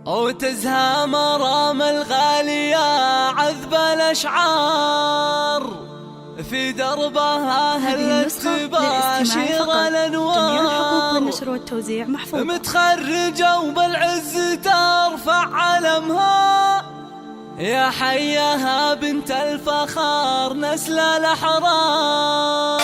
وتزهى مرام الغالية عذب الأشعار في دربها هلت تباشر الأنوار. جميع الحقوق والنشر والتوزيع محفوظة. متخرجة وبالعز ترفع علمها يا حياها بنت الفخار نسل الأحرار.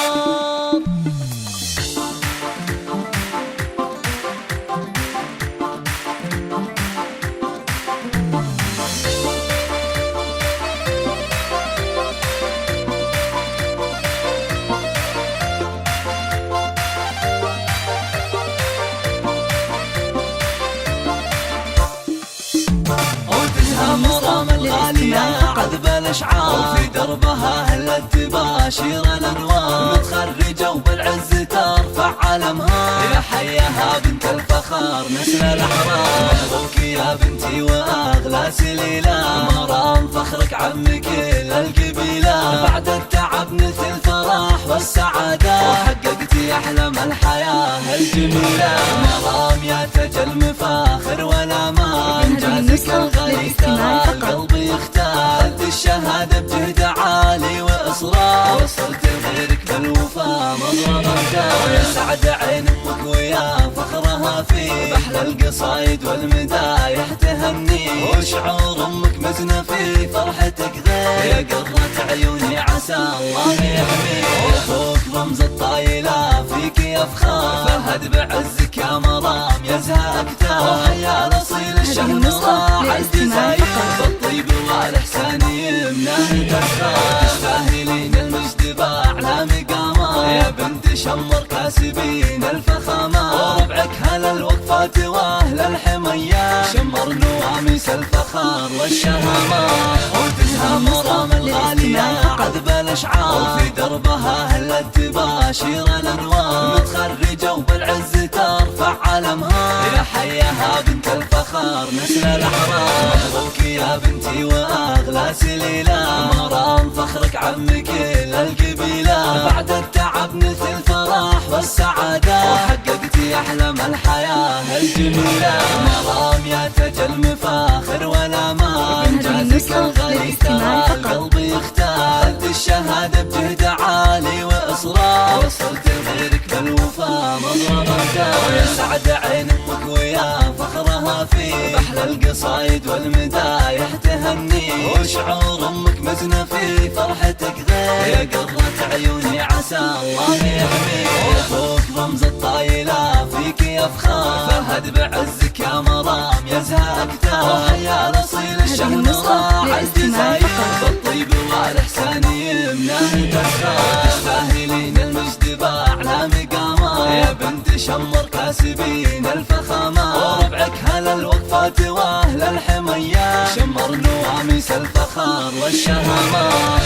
مرام الغالية عذب الأشعار في دربها هلت تباشر الأنوار. متخرجة وبالعز ترفع علمها يا حياها بنت الفخار نسل الأحرار. مبروك يا بنتي وأغلى سليلة مرام فخرك عم كل القبيلة. بعد التعب نلت الفرح والسعادة وحققتي أحلام الحياة الجميلة. مرام يا تاج المفاخر والأمان إنجازك الغالي ترى القلب يختار. أنت الشهادة بجهد عالي وإصرار وصلت لغيرك بالوفا مضرب الدار. يا سعد عين أمك ويا فخرها فيك بأحلى القصايد والمدايح تهني. وشعور أمك مزنة في فرحتك غير يا قرة عيوني عسى الله يحميك. أخوك رمز الطايلة فيك يفخر فهد بعزك يا مرام يزهى أكتر. وحيا الأصيل الشهم راح الجزاير بالطيب والإحسان يمناه تسخر. تستاهلين المجد بأعلى مقامات يا بنت شمر كاسبين الفخامات. وربعك هل الوقفات وأهل الحمية شمر نواميس الفخار والشهامات. وتزهى مرام الغالية عذب الأشعار في دربها هلت تباشر الأنوار. متخرجة وبالعز ترفع علمها يا حياها بنت الفخار نسل الأحرار. مبروك يا بنتي وأغلى سليلة مرام فخرك عم كل القبيلة. بعد التعب نلت الفرح والسعادة وحققتي أحلام الحياة الجميلة. مرام يا تاج المفاخر والأمان إنجازك الغالي ترى القلب يختار. أنت الشهادة بجهد عالي وإصرار وصلت لغيرك بالوفا مضرب الدار. يا سعد عين أمك ويا فخرها فيك بأحلى القصايد والمدايح تهني. وشعور أمك مزنة في فرحتك غير يا قرة عيوني عسى الله يحميك. أخوك رمز الطايلة فيك يفخر فهد بعزك يا مرام يزهى أكتر. وحيا الأصيل الشهم راح الجزاير بالطيب والإحسان يمناه تسخر. تستاهلين المجد بأعلى مقامات يا بنت شمر كاسبين الفخامات. وربعك هل الوقفات وأهل الحمية شمر نواميس الفخار والشهامات.